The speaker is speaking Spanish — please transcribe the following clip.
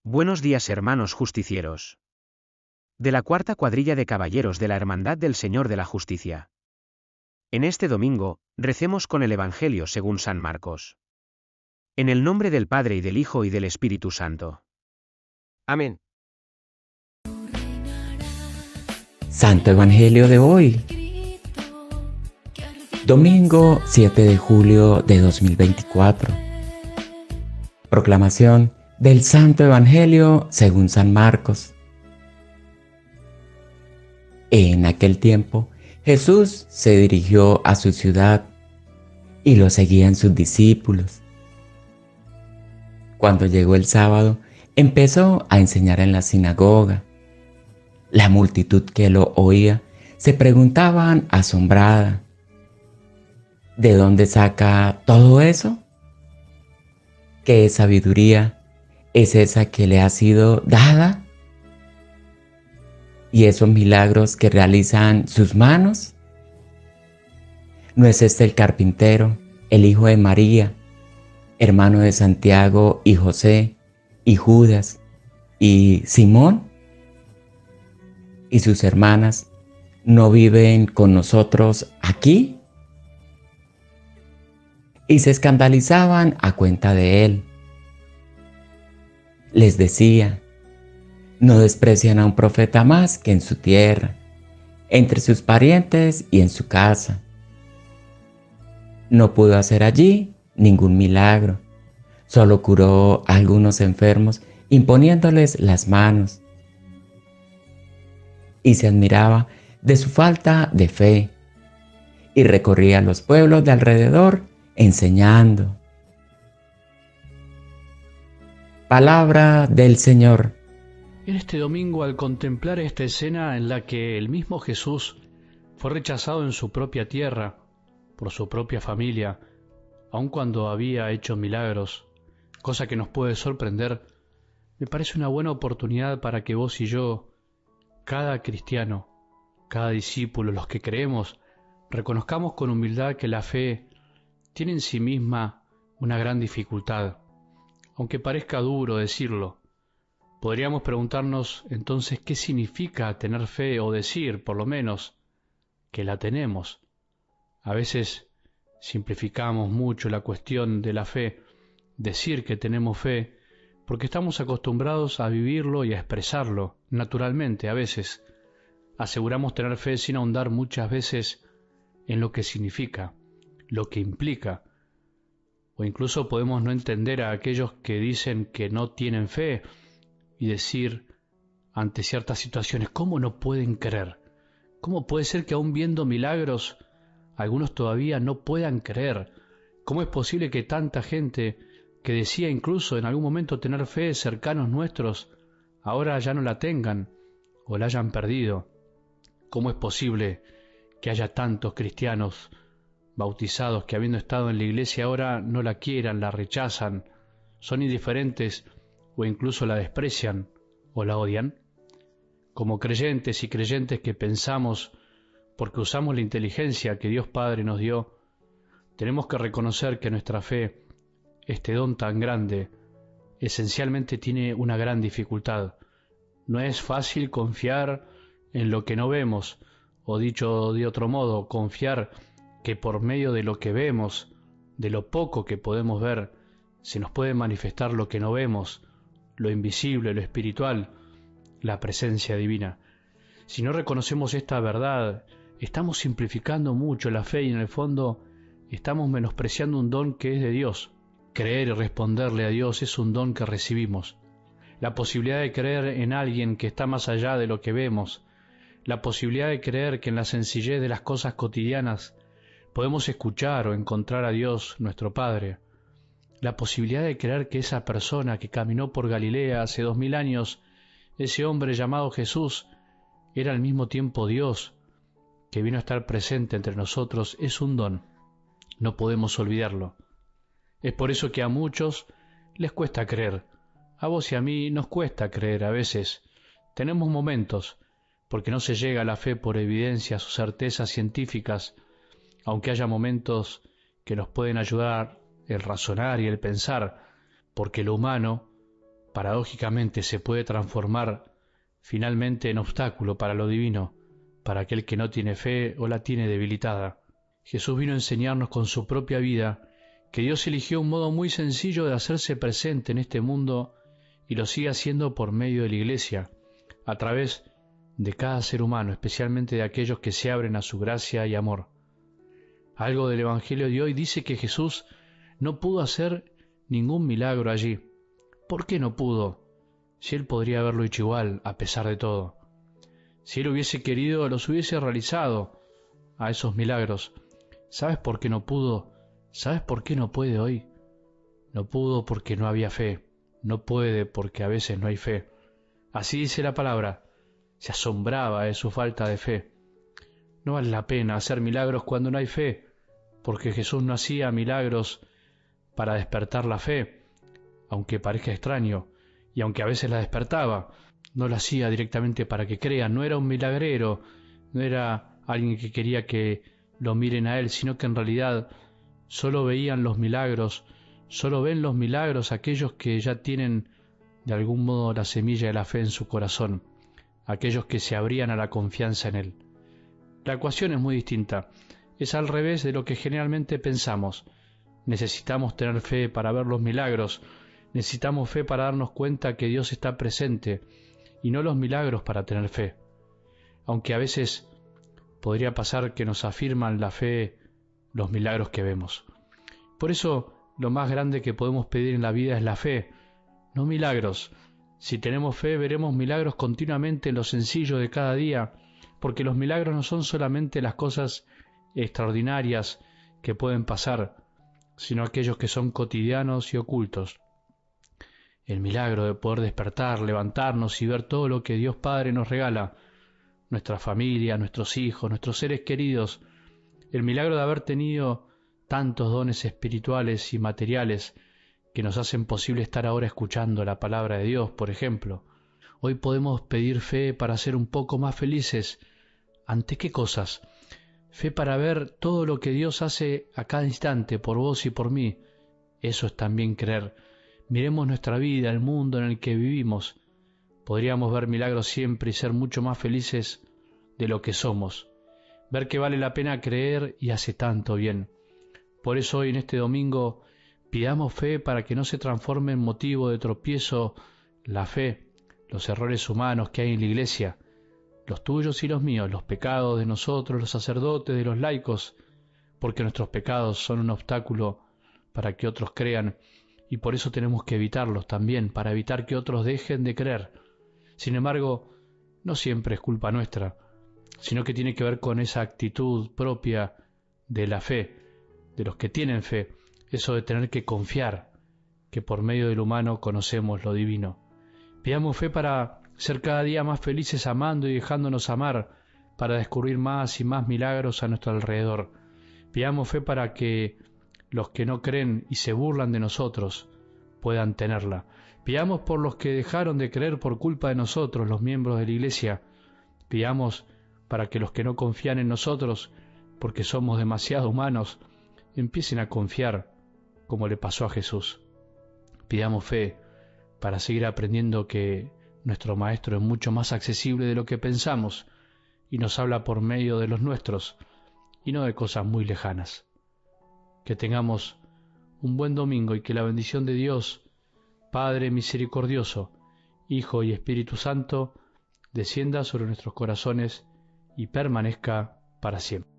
Buenos días, hermanos justicieros. De la cuarta cuadrilla de caballeros de la Hermandad del Señor de la Justicia. En este domingo, recemos con el Evangelio según San Marcos. En el nombre del Padre y del Hijo y del Espíritu Santo. Amén. Santo Evangelio de hoy. Domingo 7 de julio de 2024. Proclamación del Santo Evangelio según San Marcos. En aquel tiempo, Jesús se dirigió a su ciudad y lo seguían sus discípulos. Cuando llegó el sábado, empezó a enseñar en la sinagoga. La multitud que lo oía se preguntaban asombrada: ¿de dónde saca todo eso? ¿Qué sabiduría es esa que le ha sido dada? ¿Y esos milagros que realizan sus manos? ¿No es este el carpintero, el hijo de María, hermano de Santiago y José y Judas y Simón? ¿Y sus hermanas no viven con nosotros aquí? Y se escandalizaban a cuenta de él. Les decía: no desprecian a un profeta más que en su tierra, entre sus parientes y en su casa. No pudo hacer allí ningún milagro, solo curó a algunos enfermos imponiéndoles las manos. Y se admiraba de su falta de fe, y recorría los pueblos de alrededor enseñando. Palabra del Señor. En este domingo, al contemplar esta escena en la que el mismo Jesús fue rechazado en su propia tierra, por su propia familia, aun cuando había hecho milagros, cosa que nos puede sorprender, me parece una buena oportunidad para que vos y yo, cada cristiano, cada discípulo, los que creemos, reconozcamos con humildad que la fe tiene en sí misma una gran dificultad, aunque parezca duro decirlo. Podríamos preguntarnos entonces qué significa tener fe, o decir, por lo menos, que la tenemos. A veces simplificamos mucho la cuestión de la fe, decir que tenemos fe, porque estamos acostumbrados a vivirlo y a expresarlo naturalmente. A veces aseguramos tener fe sin ahondar muchas veces en lo que significa, lo que implica, o incluso podemos no entender a aquellos que dicen que no tienen fe y decir ante ciertas situaciones: ¿cómo no pueden creer? ¿Cómo puede ser que aún viendo milagros algunos todavía no puedan creer? ¿Cómo es posible que tanta gente que decía incluso en algún momento tener fe, cercanos nuestros, ahora ya no la tengan o la hayan perdido? ¿Cómo es posible que haya tantos cristianos bautizados que, habiendo estado en la iglesia, ahora no la quieran, la rechazan, son indiferentes o incluso la desprecian o la odian? Como creyentes y creyentes que pensamos, porque usamos la inteligencia que Dios Padre nos dio, tenemos que reconocer que nuestra fe, este don tan grande, esencialmente tiene una gran dificultad. No es fácil confiar en lo que no vemos, o dicho de otro modo, confiar que por medio de lo que vemos, de lo poco que podemos ver, se nos puede manifestar lo que no vemos, lo invisible, lo espiritual, la presencia divina. Si no reconocemos esta verdad, estamos simplificando mucho la fe y en el fondo estamos menospreciando un don que es de Dios. Creer y responderle a Dios es un don que recibimos. La posibilidad de creer en alguien que está más allá de lo que vemos, la posibilidad de creer que en la sencillez de las cosas cotidianas podemos escuchar o encontrar a Dios, nuestro Padre, la posibilidad de creer que esa persona que caminó por Galilea hace 2000 años, ese hombre llamado Jesús, era al mismo tiempo Dios, que vino a estar presente entre nosotros, es un don. No podemos olvidarlo. Es por eso que a muchos les cuesta creer. A vos y a mí nos cuesta creer a veces. Tenemos momentos, porque no se llega a la fe por evidencias o certezas científicas, aunque haya momentos que nos pueden ayudar el razonar y el pensar, porque lo humano paradójicamente se puede transformar finalmente en obstáculo para lo divino, para aquel que no tiene fe o la tiene debilitada. Jesús vino a enseñarnos con su propia vida que Dios eligió un modo muy sencillo de hacerse presente en este mundo y lo sigue haciendo por medio de la Iglesia, a través de cada ser humano, especialmente de aquellos que se abren a su gracia y amor. Algo del Evangelio de hoy dice que Jesús no pudo hacer ningún milagro allí. ¿Por qué no pudo? Si Él podría haberlo hecho igual, a pesar de todo. Si Él hubiese querido, los hubiese realizado a esos milagros. ¿Sabes por qué no pudo? ¿Sabes por qué no puede hoy? No pudo porque no había fe. No puede porque a veces no hay fe. Así dice la palabra. Se asombraba de su falta de fe. No vale la pena hacer milagros cuando no hay fe, porque Jesús no hacía milagros para despertar la fe, aunque parezca extraño, y aunque a veces la despertaba, no la hacía directamente para que crean. No era un milagrero, no era alguien que quería que lo miren a Él, sino que en realidad solo veían los milagros, solo ven los milagros aquellos que ya tienen de algún modo la semilla de la fe en su corazón, aquellos que se abrían a la confianza en Él. La ecuación es muy distinta, es al revés de lo que generalmente pensamos. Necesitamos tener fe para ver los milagros, necesitamos fe para darnos cuenta que Dios está presente, y no los milagros para tener fe. Aunque a veces podría pasar que nos afirman la fe los milagros que vemos. Por eso, lo más grande que podemos pedir en la vida es la fe, no milagros. Si tenemos fe, veremos milagros continuamente en lo sencillo de cada día, porque los milagros no son solamente las cosas extraordinarias que pueden pasar, sino aquellos que son cotidianos y ocultos. El milagro de poder despertar, levantarnos y ver todo lo que Dios Padre nos regala, nuestra familia, nuestros hijos, nuestros seres queridos, el milagro de haber tenido tantos dones espirituales y materiales que nos hacen posible estar ahora escuchando la palabra de Dios, por ejemplo. Hoy podemos pedir fe para ser un poco más felices. ¿Ante qué cosas? Fe para ver todo lo que Dios hace a cada instante por vos y por mí. Eso es también creer. Miremos nuestra vida, el mundo en el que vivimos. Podríamos ver milagros siempre y ser mucho más felices de lo que somos. Ver que vale la pena creer y hace tanto bien. Por eso hoy en este domingo pidamos fe para que no se transforme en motivo de tropiezo la fe, los errores humanos que hay en la Iglesia, los tuyos y los míos, los pecados de nosotros, los sacerdotes, de los laicos, porque nuestros pecados son un obstáculo para que otros crean, y por eso tenemos que evitarlos también, para evitar que otros dejen de creer. Sin embargo, no siempre es culpa nuestra, sino que tiene que ver con esa actitud propia de la fe, de los que tienen fe, eso de tener que confiar que por medio del humano conocemos lo divino. Pidamos fe para ser cada día más felices amando y dejándonos amar, para descubrir más y más milagros a nuestro alrededor. Pidamos fe para que los que no creen y se burlan de nosotros puedan tenerla. Pidamos por los que dejaron de creer por culpa de nosotros, los miembros de la Iglesia. Pidamos para que los que no confían en nosotros, porque somos demasiado humanos, empiecen a confiar como le pasó a Jesús. Pidamos fe para seguir aprendiendo que nuestro Maestro es mucho más accesible de lo que pensamos y nos habla por medio de los nuestros y no de cosas muy lejanas. Que tengamos un buen domingo y que la bendición de Dios, Padre misericordioso, Hijo y Espíritu Santo, descienda sobre nuestros corazones y permanezca para siempre.